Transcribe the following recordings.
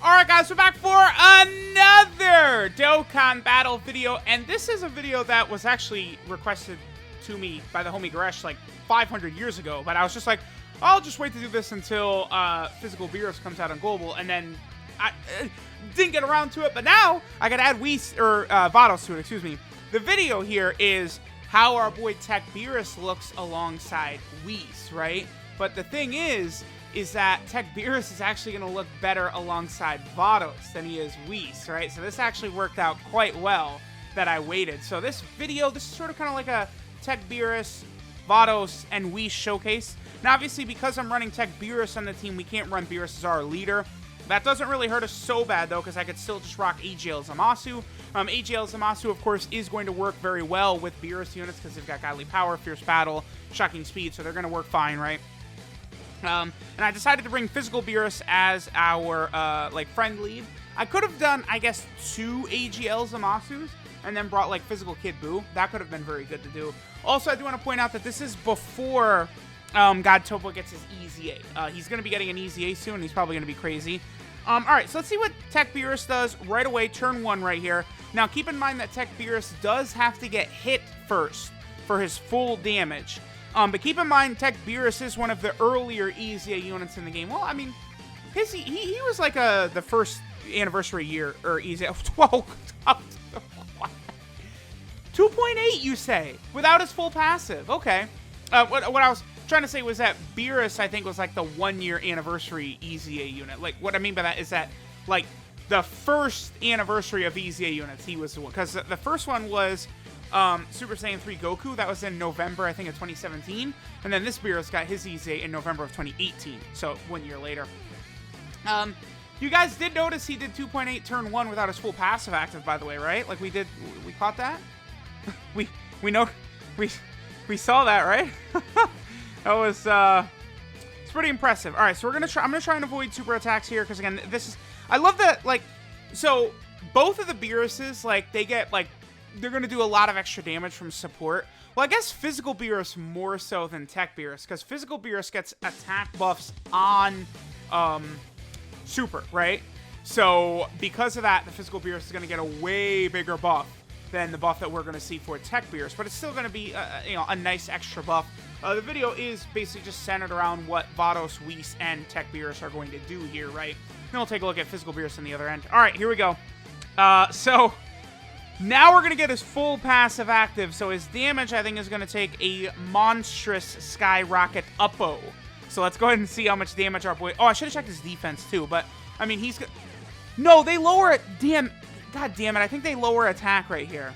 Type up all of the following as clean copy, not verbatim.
Alright guys, we're back for another Dokkan battle video, and this is a video that was actually requested to me by the homie Garesh like 500 years ago, but I was just like, I'll just wait to do this until Physical Beerus comes out on Global, and then I didn't get around to it, but now I gotta add WHIS, or VADOS to it, excuse me. The video here is how our boy TEQ BEERUS looks alongside WHIS, right? But the thing is that TEQ BEERUS is actually going to look better alongside VADOS than he is WHIS, right? So this actually worked out quite well that I waited. So this video, this is sort of kind of like a TEQ BEERUS, VADOS, and WHIS showcase. Now, obviously, because I'm running TEQ BEERUS on the team, we can't run Beerus as our leader. That doesn't really hurt us so bad, though, because I could still just rock AGL Zamasu. AGL Zamasu, of course, is going to work very well with Beerus units because they've got Godly Power, Fierce Battle, Shocking Speed, so they're going to work fine, right? And I decided to bring Physical Beerus as our, like, friend lead. I could have done, I guess, 2 AGL Zamasus, and then brought, like, Physical Kid Buu. That could have been very good to do. Also, I do want to point out that this is before God Topo gets his EZA. He's going to be getting an EZA soon. He's probably going to be crazy. Alright, so let's see what TEQ BEERUS does right away, turn 1 right here. Now, keep in mind that TEQ BEERUS does have to get hit first for his full damage. But keep in mind, TEQ BEERUS is one of the earlier EZA units in the game. Well, I mean, he was like the first anniversary year, or EZA. 2.8, you say? Without his full passive. Okay. What I was trying to say was that Beerus, I think, was like the 1-year anniversary EZA unit. Like, what I mean by that is that, like, the first anniversary of EZA units, he was the one. Because the first one was Super Saiyan 3 Goku. That was in November, I think, of 2017. And then this Beerus got his EZA in November of 2018. So, 1 year later. You guys did notice he did 2.8 turn 1 without his full passive active, by the way, right? Like, we caught that? we saw that, right? That was, it's pretty impressive. All right, so I'm going to try and avoid super attacks here, because, again, I love that, like, so, both of the Beeruses, like, they get, like, they're going to do a lot of extra damage from support. Well, I guess Physical Beerus more so than TEQ BEERUS, because Physical Beerus gets attack buffs on, super, right? So, because of that, the Physical Beerus is going to get a way bigger buff than the buff that we're going to see for TEQ BEERUS, but it's still going to be, a nice extra buff. The video is basically just centered around what VADOS, WHIS, and TEQ BEERUS are going to do here, right? Then we'll take a look at Physical Beerus on the other end. All right, here we go. So now we're going to get his full passive active, so his damage, I think, is going to take a monstrous skyrocket uppo. So let's go ahead and see how much damage our boy... Oh, I should have checked his defense, too, but, I mean, he's... No, they lower it. Damn... God damn it, I think they lower attack right here.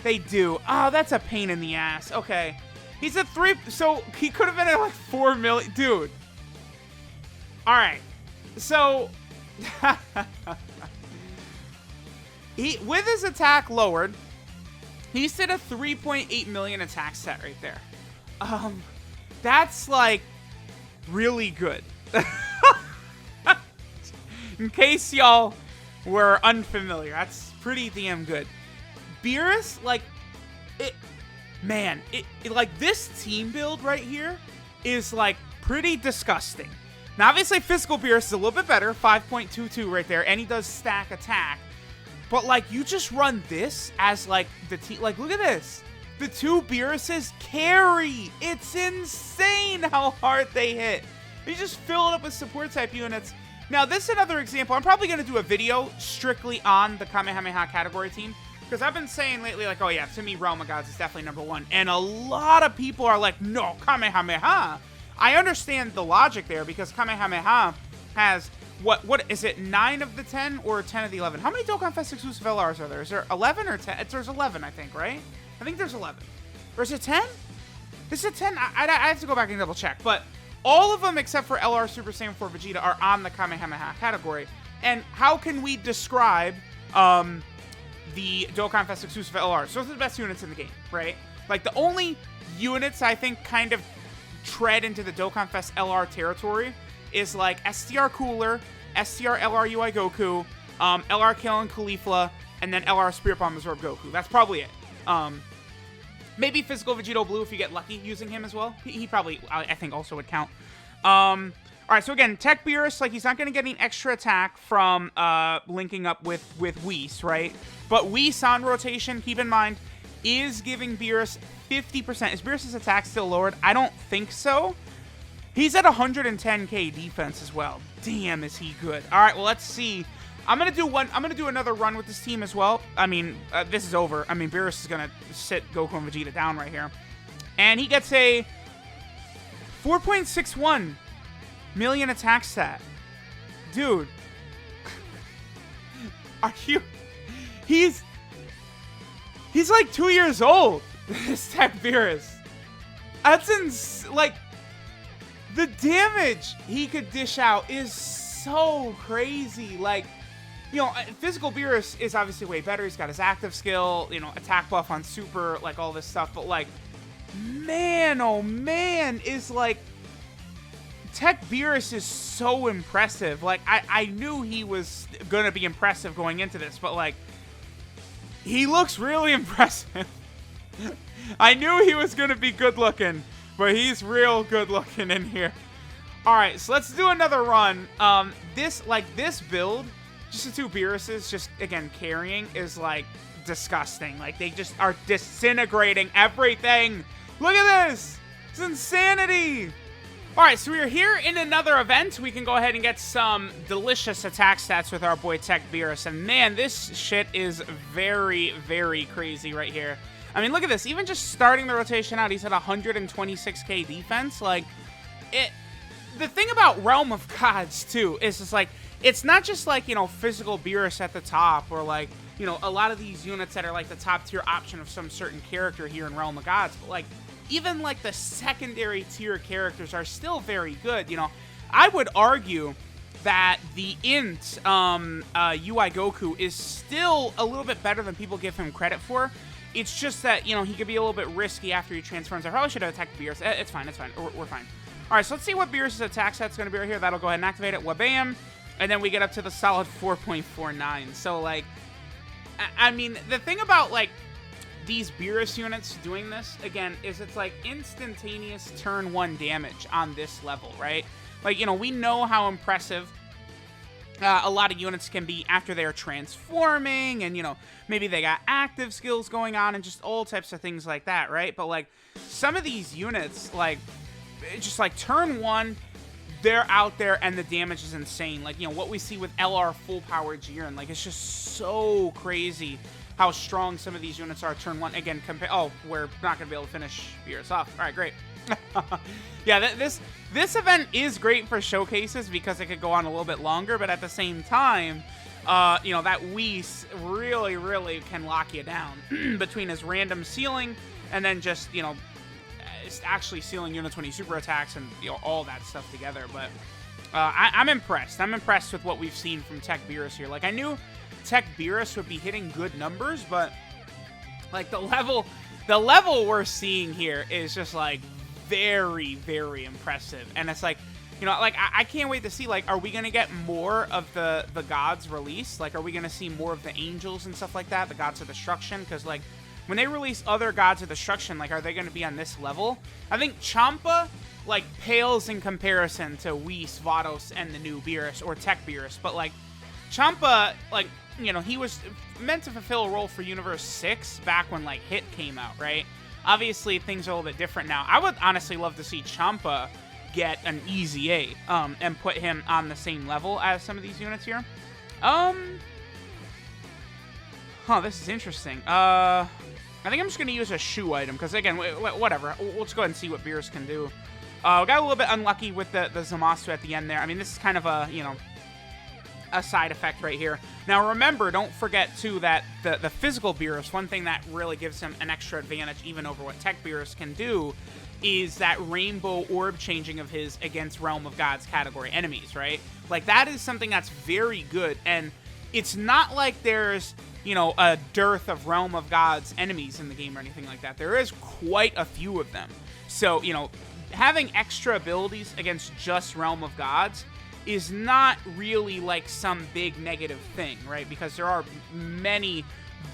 They do. Oh, that's a pain in the ass. Okay. He's at 3, so he could have been at like 4 million. Dude. Alright. So, with his attack lowered, he's at a 3.8 million attack set right there. That's like really good. In case y'all were unfamiliar, that's pretty damn good. Beerus, like, like, this team build right here is, like, pretty disgusting. Now, obviously, Physical Beerus is a little bit better, 5.22 right there, and he does stack attack. But, like, you just run this as, like, the team. Like, look at this. The 2 Beeruses carry. It's insane how hard they hit. You just fill it up with support type units. Now, this is another example. I'm probably going to do a video strictly on the Kamehameha category team, because I've been saying lately, like, oh yeah, to me, Realm of Gods is definitely #1. And a lot of people are like, no, Kamehameha. I understand the logic there, because Kamehameha has, what is it, 9 of the 10 or 10 of the 11? How many Dokkan Fest exclusive LRs are there? Is there 11 or 10? There's 11, I think, right? I think there's 11. Or is it 10? Is it 10? I have to go back and double check, but all of them except for LR Super Saiyan 4 Vegeta are on the Kamehameha category. And how can we describe the Dokkan Fest exclusive LRs? Those are the best units in the game, right? Like, the only units I think kind of tread into the Dokkan Fest LR territory is, like, STR Cooler, STR LR UI Goku, LR Kalen Caulifla, and then LR Spirit Bomb Absorb Goku. That's probably it. Maybe Physical Vegito Blue if you get lucky using him as well. He probably, I think, also would count. All right, so again, TEQ BEERUS, like, he's not going to get any extra attack from linking up with WHIS, right? But WHIS on rotation, keep in mind, is giving BEERUS 50%. Is BEERUS' attack still lowered? I don't think so. He's at 110k defense as well. Damn, is he good. All right, well, let's see. I'm going to do another run with this team as well. I mean, this is over. I mean, BEERUS is going to sit Goku and Vegeta down right here. And he gets a 4.61 million attack stat. Dude. Are you... He's like 2 years old. This TEQ BEERUS. That's like... The damage he could dish out is so crazy. Like, you know, physical BEERUS is obviously way better. He's got his active skill, you know, attack buff on super, like all this stuff. But like, man, oh man, is like, TEQ BEERUS is so impressive. Like, I knew he was going to be impressive going into this, but like, he looks really impressive. I knew he was going to be good looking, but he's real good looking in here. All right, so let's do another run. This build, just the two BEERUSes, just again carrying, is like disgusting. Like, they just are disintegrating everything. Look at this. It's insanity. All right, so we're here in another event. We can go ahead and get some delicious attack stats with our boy TEQ BEERUS. And man, this shit is very, very crazy right here. I mean, look at this. Even just starting the rotation out, he's at 126k defense. Like, the thing about Realm of Gods, too, is just like, it's not just like, you know, physical BEERUS at the top, or like, you know, a lot of these units that are like the top tier option of some certain character here in Realm of Gods, but like, even like the secondary tier characters are still very good. You know, I would argue that the Int UI Goku is still a little bit better than people give him credit for. It's just that, you know, he could be a little bit risky after he transforms. I probably should have attacked BEERUS. It's fine, it's fine. We're fine. All right, so let's see what BEERUS' attack set's going to be right here. That'll go ahead and activate it. Wabam. And then we get up to the solid 4.49. So, like, I mean, the thing about, like, these BEERUS units doing this, again, is it's, like, instantaneous turn 1 damage on this level, right? Like, you know, we know how impressive a lot of units can be after they're transforming, and, you know, maybe they got active skills going on and just all types of things like that, right? But, like, some of these units, like, just, like, turn 1, they're out there and the damage is insane. Like, you know, what we see with LR full power Jiren, like, it's just so crazy how strong some of these units are turn 1. Again, oh, we're not going to be able to finish BEERUS off. All right, great. Yeah, this event is great for showcases because it could go on a little bit longer, but at the same time, you know, that WHIS really, really can lock you down between his random sealing and then just, you know, actually sealing units when he super attacks and, you know, all that stuff together. But I'm impressed. I'm impressed with what we've seen from TEQ BEERUS here. Like, I knew TEQ BEERUS would be hitting good numbers, but like the level we're seeing here is just like very, very impressive. And it's like, you know, like, I can't wait to see, like, are we going to get more of the gods release? Like, are we going to see more of the angels and stuff like that, the gods of destruction? Because, like, when they release other gods of destruction, like, are they going to be on this level? I think Champa, like, pales in comparison to WHIS VADOS and the new BEERUS, or TEQ BEERUS. But, like, Champa, like, you know, he was meant to fulfill a role for Universe 6 back when, like, Hit came out, right? Obviously, things are a little bit different now. I would honestly love to see Champa get an easy A, and put him on the same level as some of these units here. This is interesting. I think I'm just going to use a shoe item, because, again, whatever. We'll just go ahead and see what BEERUS can do. We got a little bit unlucky with the Zamasu at the end there. I mean, this is kind of a, you know, a side effect right here. Now, remember, don't forget, too, that the physical BEERUS, one thing that really gives him an extra advantage even over what TEQ BEERUS can do, is that rainbow orb changing of his against Realm of Gods category enemies, right? Like, that is something that's very good, and it's not like there's, you know, a dearth of Realm of Gods enemies in the game or anything like that. There is quite a few of them. So, you know, having extra abilities against just Realm of Gods is not really like some big negative thing, right? Because there are many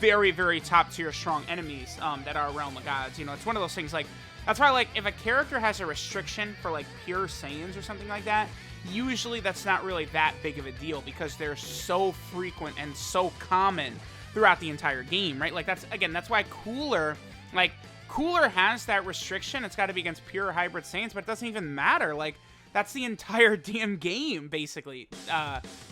very, very top tier strong enemies that are Realm of Gods. You know, it's one of those things like, That's why, like, if a character has a restriction for, like, pure Saiyans or something like that, usually that's not really that big of a deal because they're so frequent and so common throughout the entire game, right? Like, that's why Cooler, like, Cooler has that restriction. It's got to be against pure hybrid Saiyans, but it doesn't even matter. Like, that's the entire damn game, basically,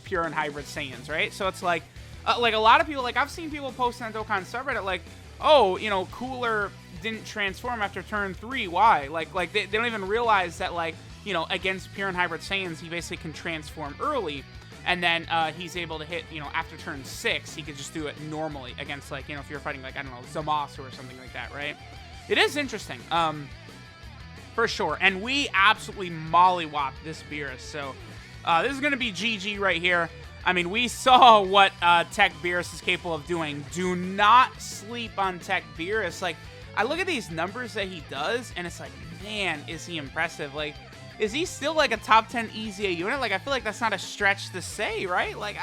pure and hybrid Saiyans, right? So it's like a lot of people, like, I've seen people post on Dokkan subreddit, like, oh, you know, Cooler didn't transform after turn 3. Why? Like they don't even realize that, like, you know, against pure and hybrid Saiyans, he basically can transform early, and then he's able to hit, you know, after turn 6, he could just do it normally against, like, you know, if you're fighting, like, I don't know, Zamasu or something like that, right? It is interesting, for sure. And we absolutely mollywopped this Beerus, so this is going to be GG right here. I mean, we saw what TEQ Beerus is capable of doing. Do not sleep on TEQ Beerus. Like, I look at these numbers that he does, and it's like, man, is he impressive. Like, is he still, like, a top 10 EZA unit? Like, I feel like that's not a stretch to say, right? Like,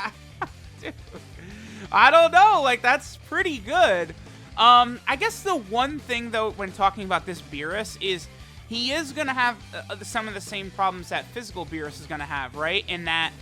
dude, I don't know. Like, that's pretty good. I guess the one thing, though, when talking about this Beerus is he is going to have some of the same problems that physical Beerus is going to have, right? In that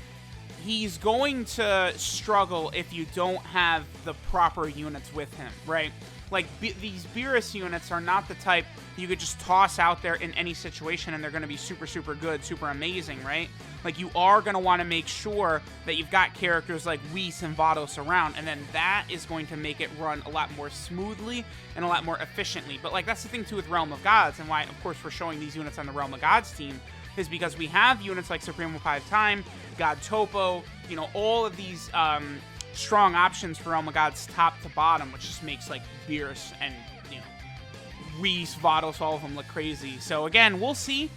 he's going to struggle if you don't have the proper units with him, right? Like, these Beerus units are not the type you could just toss out there in any situation and they're going to be super, super good, super amazing, right? Like, you are going to want to make sure that you've got characters like WHIS and Vados around, and then that is going to make it run a lot more smoothly and a lot more efficiently. But, like, that's the thing, too, with Realm of Gods, and why, of course, we're showing these units on the Realm of Gods team, is because we have units like Supremo 5 Time, God Topo, you know, all of these strong options for Realm of Gods top to bottom, which just makes, like, Beerus and, you know, WHIS, Vados, all of them look crazy. So, again, we'll see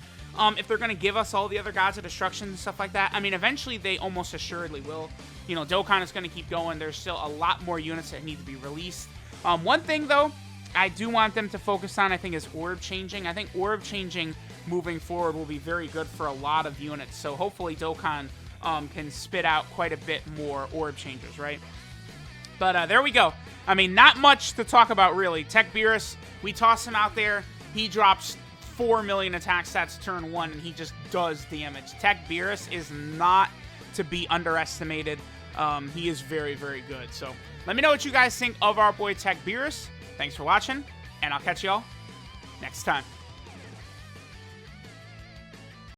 if they're going to give us all the other Gods of Destruction and stuff like that. I mean, eventually they almost assuredly will. You know, Dokkan is going to keep going. There's still a lot more units that need to be released. One thing, though, I do want them to focus on, I think, is orb changing. I think orb changing moving forward will be very good for a lot of units. So hopefully Dokkan can spit out quite a bit more orb changers, right? But there we go. I mean, not much to talk about, really. TEQ Beerus, we toss him out there. He drops 4 million attack stats turn 1, and he just does damage. TEQ Beerus is not to be underestimated. He is very, very good. So let me know what you guys think of our boy TEQ Beerus. Thanks for watching, and I'll catch y'all next time.